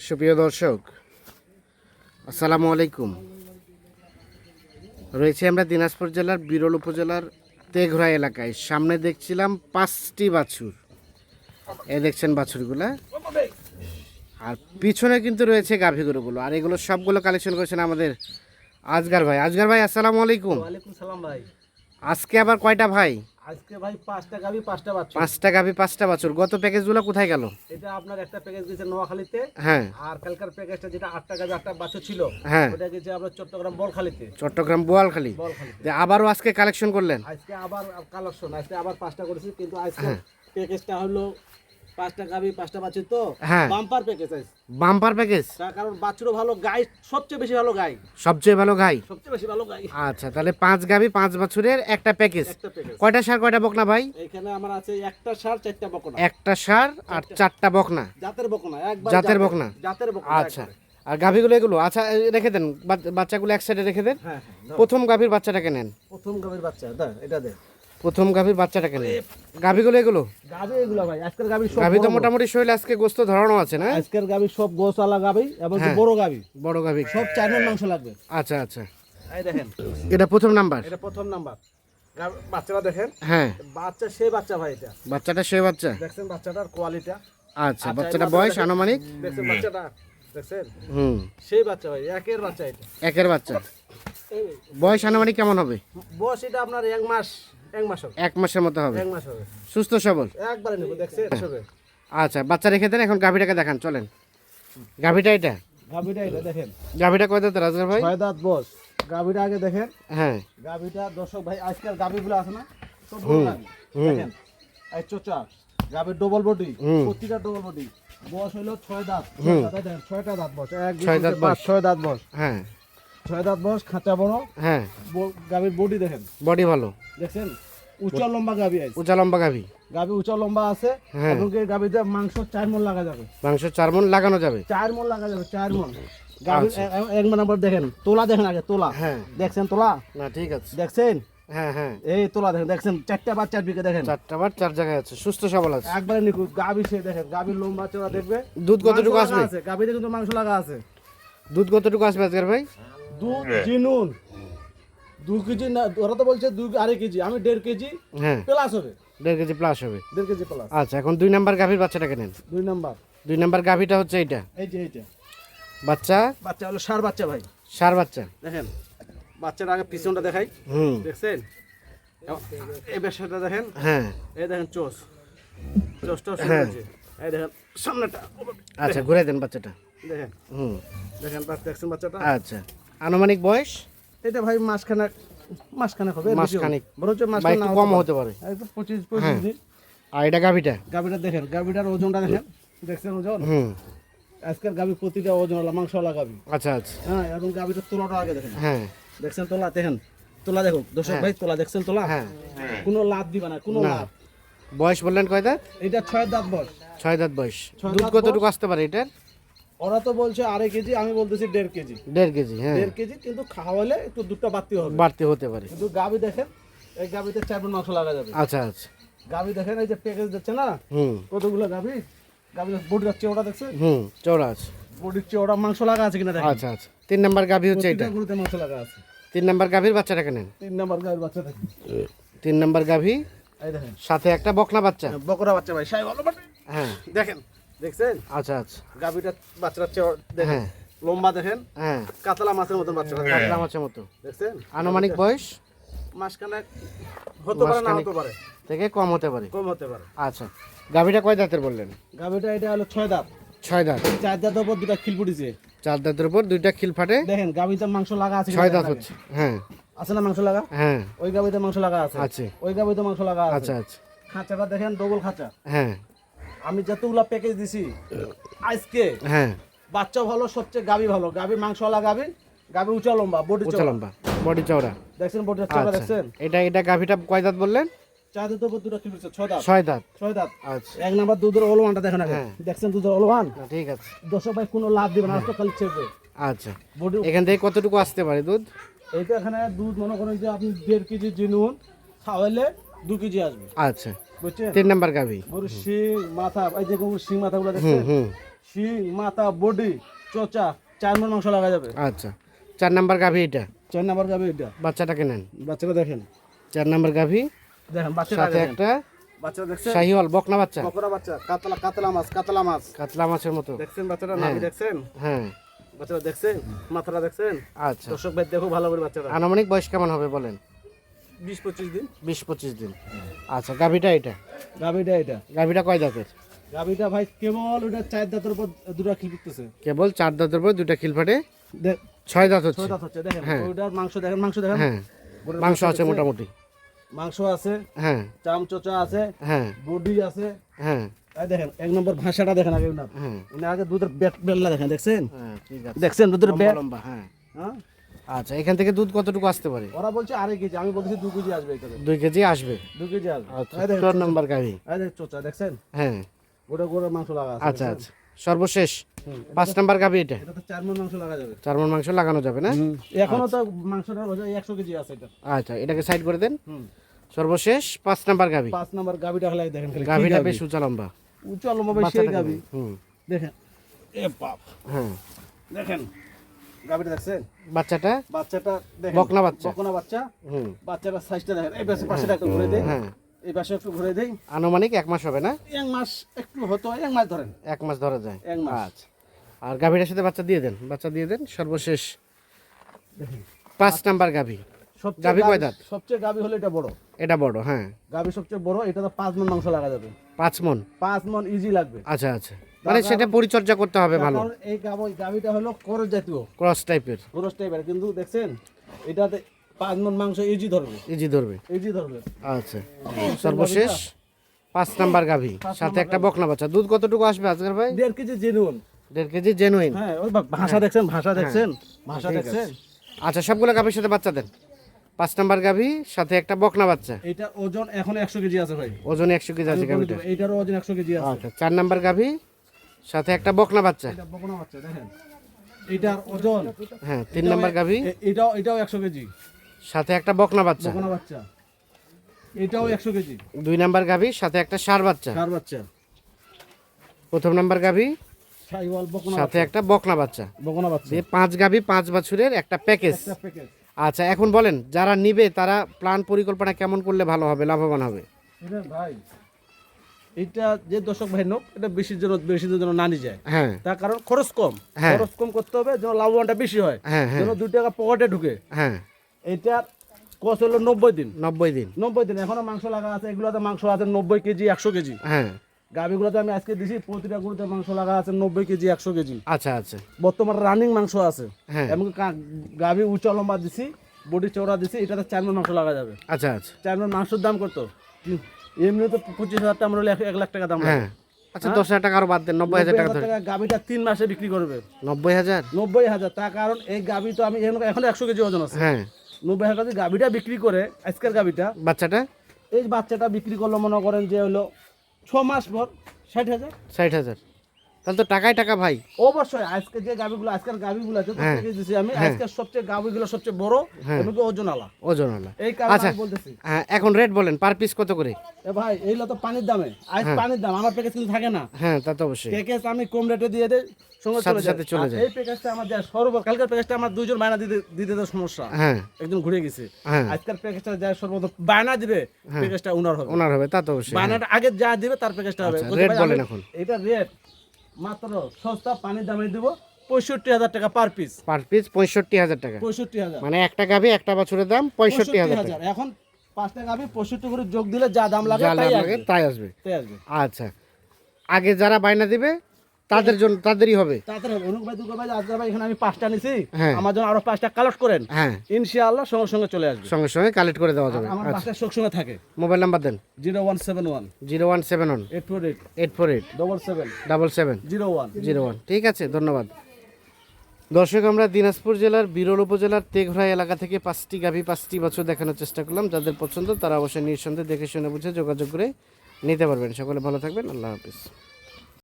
সুপ্রিয় দর্শক, আসসালামু আলাইকুম। রয়েছে আমরা দিনাজপুর জেলার বিরল উপজেলার তেঘরা এলাকায়। সামনে দেখছিলাম 5টি বাছুর, এ দেখছেন বাছুরগুলা, আর পিছনে কিন্তু রয়েছে গাভী গরুগুলো, আর এগুলো সবগুলো কালেকশন করেছেন আমাদের আজগার ভাই। আজগার ভাই, আসসালামু আলাইকুম। ওয়ালাইকুম সালাম ভাই। আজকে আবার কয়টা ভাই? আজকে ভাই 5টা গাভী 5টা বাছুর। 5টা গাভী 5টা বাছুর। গত প্যাকেজগুলো কোথায় গেল? এটা আপনার একটা প্যাকেজ দিয়েছে নোয়াখালীতে, হ্যাঁ, আর কালকার প্যাকেজটা যেটা 8টা গাভী 8টা বাছুর ছিল, হ্যাঁ, ওটা গেছে আপনার চট্টগ্রাম বলখালীতে। চট্টগ্রাম বোয়ালখালী। বলখালীতে আবারও আজকে কালেকশন করলেন? আজকে আবার কালেকশন, আজকে আবার 5টা করেছি, কিন্তু আজকে হ্যাঁ। প্যাকেজটা হলো 5টা গাভী 5টা বাছুর, তো হ্যাঁ। বাম্পার প্যাকেজ আছে। Bumper package? তার কারণ বাছুরও ভালো, গাই সবচেয়ে বেশি ভালো, গাই সবচেয়ে ভালো গাই। সবচেয়ে বেশি ভালো গাই। আচ্ছা, তাহলে 5 গাভী 5 বছরের একটা প্যাকেজ। একটা প্যাকেজ। কয়টা সার কয়টা বকনা ভাই? এখানে আমার আছে একটা ষাঁড় 4টা বকনা। একটা সার আর 4টা বকনা। জাতের বকনা, একবার জাতের বকনা। জাতের বকনা। আচ্ছা, আর গাভীগুলো এগুলো আচ্ছা রেখে দেন, বাচ্চাগুলো এক সাইডে রেখে দেন। হ্যাঁ, প্রথম গাভীর বাচ্চাটাকে নেন। প্রথম গাভীর বাচ্চা দা, এটা দে। প্রথম গাভীর বাচ্চাটাকে নেন। গাভীগুলো এগুলো গাভী এগুলো ভাই, আজকের গাভী সব গাভী তো বড় বড়। মোটামুটি শরীরে আজকে গোস্ত ধরানো আছে না? আজকের গাভী সব গোশালা গাভী এবং হ্যাঁ। বড় গাভী, বড় গাভী সব 4 মণ মাংস লাগবে। আচ্ছা আচ্ছা, এই দেখেন, এটা প্রথম নাম্বার। এটা প্রথম নাম্বার। বাচ্চাটা দেখেন, হ্যাঁ, বাচ্চা সেই বাচ্চা ভাই, এটা বাচ্চাটা সে বাচ্চা। দেখছেন বাচ্চাটার কোয়ালিটি? আচ্ছা, বাচ্চাটা বয়স আনুমানিক? দেখছেন বাচ্চাটা, দেখছেন হুম, সেই বাচ্চা ভাই, একের বাচ্চা এটা। একের বাচ্চা। এই বয়স আনুমানিক কেমন হবে? বয়স এটা আপনার 1 মাস, 1 মাস হবে। 1 মাসের মতো হবে। 1 মাস হবে, সুস্থ সবল একবারে নেব, দেখছেন হবে। আচ্ছা, বাচ্চা রেখে দেন, এখন গাভীটাকে দেখান, চলেন। গাভীটা এটা? গাভীটা এটা দেখেন, গাভীটা কয় দাঁত রাজগার ভাই? 6 দাঁত বয়স। গাভীটা আগে দেখেন, হ্যাঁ, গাভীটা দর্শক ভাই, আজকাল গাভীগুলো আছে না সব বড় গাভী, দেখেন এই চোচা গাভীর ডবল বডি, প্রতিটা ডবল বডি। বয়স হলো 6 দাঁত। 6 দাঁত দেখেন, 6টা দাঁত বয়স, 1 2 ছয় 3 দাঁত 4 5 6 দাঁত বয়স। হ্যাঁ, 6 দাঁত বয়স, খাঁচা বড়। হ্যাঁ, গাভীর বডি দেখেন, বডি ভালো, দেখছেন উঁচা লম্বা গাভী আছে। উঁচা লম্বা গাভী। গাভী উঁচা লম্বা আছে, হ্যাঁ। এবং এই গাভীতে মাংস 4 মণ লাগা যাবে। মাংস 4 মণ লাগানো যাবে? 4 মণ লাগা যাবে, 4 মণ। গাভীর এক নম্বর দেখেন, তোলা দেখেন আগে, তোলা। হ্যাঁ, দেখছেন তোলা? না ঠিক আছে, দেখছেন? হ্যাঁ হ্যাঁ, এই তোলা দেখেন, দেখছেন 4টা বাচ্চা 4 বিকে দেখেন, 4টা বার 4 জায়গায় আছে, সুস্থ সবল আছে। একবারে নিখুঁত গাভী। সে দেখেন গাভীর লম্বা চওড়া দেখবে। দুধ কতটুকু মাংস আসবে? লাগা আছে, গাভীতে কিন্তু মাংস লাগা আছে। দুধ কতটুকু আসবে আজকের ভাই? দুধ জিনুন 2 কেজি না, ওরা তো বলছে 2.5 কেজি, আমি 1.5 কেজি হ্যাঁ, প্লাস হবে, 1.5 কেজি প্লাস হবে। 1.5 কেজি প্লাস। আচ্ছা, এখন 2 নাম্বার গাভীর বাচ্চাটাকে নেন। 2 নাম্বার, 2 নাম্বার গাভীটা হচ্ছে এইটা এই যে এইটা বাচ্চা, বাচ্চা হলো ষাঁড় বাচ্চা ভাই। সার বাচ্চা। দেখেন বাচ্চাটা আগে পিছনটা দেখাই, হুম, দেখছেন? এই বেশটা দেখেন, হ্যাঁ, এই দেখেন চোষটাও শুরু হ্যাঁ। হয়েছে। এই দেখেন সামনেটা, আচ্ছা ঘুরে দেন বাচ্চাটা। দেখেন হুম, দেখেন দেখছেন বাচ্চাটা। আচ্ছা, আনুমানিক বয়স? এটা ভাই মাসখানেক হবে, মাসখানেক। বরঞ্চ বা মাসখানেক একটু নাও কম হতে পারে। একদম 25 দিন। আর এটা গাভীটা? গাভীটা দেখেন, গাভীটার ওজনটা দেখেন, দেখছেন ওজন? হুম, আজকাল গাভী প্রতিটা ওজন হলো, মাংসওয়ালা গাভী। আচ্ছা আচ্ছা, হ্যাঁ, এবং গাভীটার তোলাটা আগে দেখেন, হ্যাঁ দেখছেন তোলা? দেখেন তোলা, দেখো দর্শক ভাই, তোলা দেখছেন? তোলা হ্যাঁ, কোনো লাভ দিবা না, কোনো না। লাভ। বয়স বললেন কয় দাঁত? এটা 6 দাঁত বয়স। 6 দাঁত বয়স। 6 দুধ দাঁত কতটুকু আসতে পারে এটার? ওরা তো বলছে 2.5 কেজি, আমি বলতেছি 1.5 কেজি। 1.5 কেজি, হ্যাঁ 1.5 কেজি, কিন্তু খাওয়ালে একটু দুধটা বাড়তি হবে, বাড়তে হতে পারে। কিন্তু গাভী দেখেন, এই গাভীতে 4 মণ মাংস লাগা যাবে। আচ্ছা আচ্ছা, গাভী দেখেন, এই যে প্যাকেজ দিচ্ছে না হুম কতগুলো গাভী, গাভী বডি যাচ্ছে ওটা, দেখছেন হুম, চওড়া আছে। বডির চেয়ে মাংস লাগা আছে কিনা দেখেন। আচ্ছা আচ্ছা, 3 নাম্বার গাভী হচ্ছে এটা। প্রতিটা গরুতে মাংস লাগা আছে। 3 নাম্বার গাভীর বাচ্চাটাকে নেন। 3 নাম্বার গাভীর বাচ্চা দেখেন, 3 নাম্বার গাভী, এই দেখেন সাথে একটা বকনা বাচ্চা। বকরা বাচ্চা ভাই, সাই ভালো বাটে। হ্যাঁ, দেখেন, দেখছেন আচ্ছা আচ্ছা, গাভীটা বাচ্চাটা চেয়ে দেখেন, হ্যাঁ লম্বা দেখেন, হ্যাঁ, কাতলা মাছের মতন বাচ্চা, কাতলা মাছের মতো। দেখছেন? আনুমানিক বয়স মাসখানেক হতে পারে, না মাসখানেক। হতে পারে, থেকে কম হতে পারে। কম হতে পারে। আচ্ছা, গাভীটা কয় দাঁতের বললেন? গাভীটা এটা হলো 6 দাঁত। 6 দাঁত। 4 দাঁতের উপর 2টা খিল ফুটেছে। 4 দাঁতের উপর 2টা খিল ফাটে, দেখেন গাভীতে মাংস লাগা আছে 6 দাঁত হচ্ছে। হ্যাঁ আছে না মাংস লাগা? হ্যাঁ, ওই গাভীতে মাংস লাগা আছে, আছে। ওই গাভীতে মাংস লাগা আছে। আচ্ছা আচ্ছা, খাঁচাটা দেখেন, ডবল খাঁচা। হ্যাঁ আমি যতগুলা প্যাকেজ দিছি আজকে, হ্যাঁ, বাচ্চা ভালো, সবচেয়ে গাভী ভালো, গাভী মাংসওয়ালা গাভী, গাভী উঁচা লম্বা, বডি উঁচা চওড়া। লম্বা, বডি চওড়া। দেখছেন বডি চওড়া? আচ্ছা, দেখছেন? এটা গাভীটা কয় দাঁত বললেন? 4 দাঁতের উপর 2টা খিল ফুটেছে, 6 দাঁত। 6 দাঁত। 6 দাঁত। আচ্ছা, 1 নাম্বার দুধের অলওয়ানটা দেখেন আগে, হ্যাঁ। দেখছেন দুধের অলওয়ান? না, ঠিক আছে। দর্শক ভাই কোনো লাভ দিবে না, আজ তো খালি ছেড়বে আচ্ছা, বডি। এখান থেকে কতটুকু আসতে পারে দুধ? এইটা এখানে দুধ মনে করেন যে আপনি 1.5 কেজি জিনুন খাওয়াইলে 2 কেজি আসবে, আচ্ছা, বুঝছেন? 3 নাম্বার গাভী। গরুর শিং মাথা, এই যে গরুর শিং মাথাগুলো হুম দেখছেন, হুম, শিং মাথা বডি চোচা 4 মণ মাংস লাগা যাবে। আচ্ছা 4 নাম্বার গাভী এটা, 4 নাম্বার গাবি এটা। বাচ্চাটাকে নেন। বাচ্চাটা দেখেন, 4 নাম্বার গাভী, দেখেন বাচ্চাটা সাথে দেখেন। একটা বাচ্চা দেখছেন, শাহিওয়াল বকনা বাচ্চা, বকরা বাচ্চা, কাতলা মাছ, কাতলা মাছ কাতলা মাছের মতো। দেখছেন বাচ্চাটা, নাভি দেখছেন, হ্যাঁ বাচ্চাটা দেখছেন, মাথাটা দেখছেন। আচ্ছা, দর্শক ভাই দেখো ভালো করে বাচ্চাটা। আনুমানিক বয়স কেমন হবে বলেন? 20-25 দিন 20-25 দিন। আচ্ছা গাভীটা এটা, গাবিটা এটা। গাভীটা কয় দাঁতের? গাবিটা ভাই কেবল ওটা 4 দাঁতের উপর দুটো খিল করতেছে। কেবল 4 দাঁতের পর 2টা খিল ফাটে, দেখ 6 দাঁত হচ্ছে। 6 দাঁত হচ্ছে, দেখেন হ্যাঁ। ওটার মাংস দেখেন, মাংস দেখেন, হ্যাঁ গরুর মাংস আছে দেখছেন? মোটামুটি। মাংস আছে, হ্যাঁ চামচোচা আছে, হ্যাঁ বডি আছে। হ্যাঁ এই দেখেন এক নম্বর ভাষাটা দেখেন আগে উনার। হ্যাঁ উনি আগে দুধের বেল্লা দেখেন, দেখছেন, হ্যাঁ ঠিক আছে। দেখছেন দুধের লম্বা বেল। লম্বা, হ্যাঁ। হ্যাঁ, আচ্ছা এখান থেকে দুধ কতটুকু আসতে পারে? ওরা বলছে 2.5 কেজি, আমি বলছি 2 কেজি আসবে এখানে। 2 কেজি আসবে। 2 কেজি আসবে। আচ্ছা এই দেখেন 4 নাম্বার গাভী। এই দেখেন চোচা দেখছেন, হ্যাঁ ওটা গরুর মাংস লাগা আছে। আচ্ছা দেখছেন? আচ্ছা সর্বশেষ হুম। 5 নাম্বার গাভী এটা, এটা তো 4 মণ মাংস লাগা যাবে। 4 মণ মাংস লাগানো যাবে না? এখনো তো মাংসটার ওজন 100 কেজি আছে এটা। আচ্ছা এটাকে সাইড করে দেন। হুম। সর্বশেষ 5 নাম্বার গাভী। 5 নম্বর গাবিটা হলে দেখেন খালি কি গাভীটা গাবি। বেশ উঁচা লম্বা। উঁচা লম্বা বেশি বাচ্চাটাকে গাবি। দেন। হুম দেখেন, এ বাপ, হ্যাঁ দেখেন গাবিটা দেখছেন, বাচ্চাটা বাচ্চাটা দেখেন, বকনা বাচ্চা। বকনা বাচ্চা। হুম বাচ্চাটার সাইজটা দেখেন, এই পাশে একটু ঘুরে দেই, হ্যাঁ এই পাশে একটু ঘুরে দেই। আনুমানিক 1 মাস হবে না? 1 মাস একটু হতো, 1 মাস ধরেন। 1 মাস ধরা যায়। 1 মাস। আচ্ছা আর গাভীটার সাথে বাচ্চা দিয়ে দেন, বাচ্চা দিয়ে দেন। সর্বশেষ 5 নাম্বার গাভী। সবচেয়ে গাভী কয় দাঁত? সবচেয়ে গাবি হলো এটা বড়। এটা বড়, হ্যাঁ গাবি সবচেয়ে বড়, এটা তো 5 মণ মাংস লাগা যাবে। 5 মণ। 5 মণ ইজি লাগবে। আচ্ছা আচ্ছা মানে সেটা পরিচর্যা করতে হবে ভালো, কারণ এই গাবিটা হলো করজ জাতীয়, ক্রস টাইপের, করজ টাইপের, কিন্তু দেখছেন এটাতে 5 মণ মাংস ইজি ধরবে, ইজি ধরবে। ইজি ধরবে। আচ্ছা সর্বশেষ 5 নাম্বার গাভী, সাথে একটা বকনা বাচ্চা। দুধ কতটুকু আসবে আজকের ভাই? 1.5 কেজি জেনুইন। 1.5 KG genuine. হ্যাঁ, ওই ভাষা দেখছেন, ভাষা দেখছেন, ভাষা ঠিক দেখছেন। আচ্ছা সবগুলো গাভীর সাথে বাচ্চা দেন। 5 নাম্বার গাভী সাথে একটা বকনা বাচ্চা, এটা ওজন এখন 100 কেজি আছে ভাই। ওজন 100 কেজি আছে গাভীটা। এইটারও ওজন 100 কেজি আছে। আচ্ছা 4 নাম্বার গাভী সাথে একটা বকনা বাচ্চা, এটা বকনা বাচ্চা দেখেন, এটার ওজন। হ্যাঁ 3 নাম্বার গাভী এটাও 100 কেজি, সাথে একটা বকনা বাচ্চা, বকনা বাচ্চা। এটাও 100 কেজি, 2 নাম্বার গাভী সাথে একটা ষাঁড় বাচ্চা, কার বাচ্চা। প্রথম নাম্বার গাভী শাহিওয়াল বকনা সাথে একটা বকনা বাচ্চা, বকনা বাচ্চা। দিয়ে 5 গাভী 5 বছরের একটা প্যাকেজ। একটা প্যাকেজ। আচ্ছা এখন বলেন যারা নিবে তারা প্ল্যান পরিকল্পনা কেমন করলে ভালো হবে, লাভবান হবে? এটা ভাই, এটা যে দর্শক ভাই নোক, এটা বেশি দিনের জন্য না নিয়ে যায়। হ্যাঁ তার কারণ খরচ কম, হ্যাঁ। খরচ কম করতে হবে যেন লাভবানটা বেশি হয়, হ্যাঁ হ্যাঁ যেন 2 টাকা পকেটে ঢুকে। হ্যাঁ এটার কোর্স হলো 90 দিন। 90 দিন। 90 দিন এখনো মাংস লাগা আছে, এগুলোতে মাংস আছে 90 কেজি 100 কেজি। হ্যাঁ গাভিগুলোতে আমি আজকে দিছি, প্রতিটা গরুতে মাংস লাগা আছে 90 কেজি 100 কেজি। আচ্ছা আচ্ছা বর্তমানে রানিং মাংস আছে। হ্যাঁ এবং গাভি উঁচা লম্বা দিছি, বডি চওড়া দিছি, এটাতে 4 মণ মাংস লাগা যাবে। আচ্ছা আচ্ছা 4 মণ মাংসের দাম কত? এমনি তো 25,000 টাকা, আমরা 1 লাখ টাকা দাম লাগে। হ্যাঁ আচ্ছা 10,000 টাকা আরো বাদ দেন, 90,000 টাকা ধরে। গাভিটা 3 মাসে বিক্রি করবে 90,000। 90,000। তার কারণ এই গাভি তো আমি এখন 100 কেজি ওজন আছে। হ্যাঁ 90,000 টাকা গাভিটা বিক্রি করে, আজকের গাভিটা, বাচ্চাটা এই বাচ্চাটা বিক্রি করলো মনে করেন যে হলো 6 মাস পর 60,000। 60,000। তাহলে তো টাকায় টাকা ভাই। অবশ্যই আজকে যে গাভিগুলো, আজকের গাভিগুলো আছে, হ্যাঁ। প্রত্যেকে দিছি আমি, আজকে সবচেয়ে গাভিগুলো সবচেয়ে বড় এবং ওজন আলা, ওজনওয়ালা। এই কারণে আচ্ছা আমি বলতেছি। হ্যাঁ এখন রেট বলেন পার পিস কত করে? এ ভাই এইগুলো তো পানির দামে, আজ পানির দাম, আমার প্যাকেজ কিন্তু থাকে না। হ্যাঁ তা তো অবশ্যই। প্যাকেজ আমি কম রেটে দিয়ে দেই, সঙ্গে সাথে সাথে চলে আর যায়। এই প্যাকেজটা আমার যা কালকের প্যাকেজটা আমার 2 জন বায়না দিতে তো সমস্যা, হ্যাঁ একজন ঘুরে গেছে। হ্যাঁ আজকের প্যাকেজটা যা সর্বপ্রথম বায়না দিবে, প্যাকেজটা উনার হবে। ওনার হবে, তা তো অবশ্যই। বায়নাটা আগে যা দিবে তার প্যাকেজটা হবে। আচ্ছা, বলতে রেট ভাই বলেন আমি এখন। এটা রেট মাত্র সস্তা পানির দামে দিব 65,000 টাকা পার পিস। পার পিস 65,000 টাকা, 65,000। মানে একটা গাভী একটা বছরের দাম 65,000 টাকা। এখন 5টা গাভি 65 করে যোগ দিলে যা দাম লাগে যা তাই লাভ আসবে, লাগে তাই আসবে। তাই আসবে। আচ্ছা আগে যারা বায়না দিবে তাদের জন্য তাদেরই হবে। তাড়াতাড়ি অনুক ভাই, দুর্গা ভাই, আজকে ভাই এখানে আমি 5টা নিছি, হ্যাঁ। আমার জন্য আরো 5টা কালেক্ট করেন, হ্যাঁ ইনশাআল্লাহ সঙ্গে সঙ্গে চলে আসবে। সঙ্গে সঙ্গে কালেক্ট করে দেওয়া যাবে। আমার আচ্ছা 5টা সঙ্গে থাকে। মোবাইল নাম্বার দেন। 0171 0171 848 848 77 77 01। 01। ঠিক আছে ধন্যবাদ। দর্শক আমরা দিনাজপুর জেলার বিরল উপজেলার তেঘরা এলাকা থেকে 5টি গাভী 5টি বছর দেখানোর চেষ্টা করলাম। যাদের পছন্দ তারা অবশ্যই নিঃসন্দেহে দেখে শুনে বুঝে যোগাযোগ করে নিতে পারবেন। সকলে ভালো থাকবেন, আল্লাহ হাফিজ।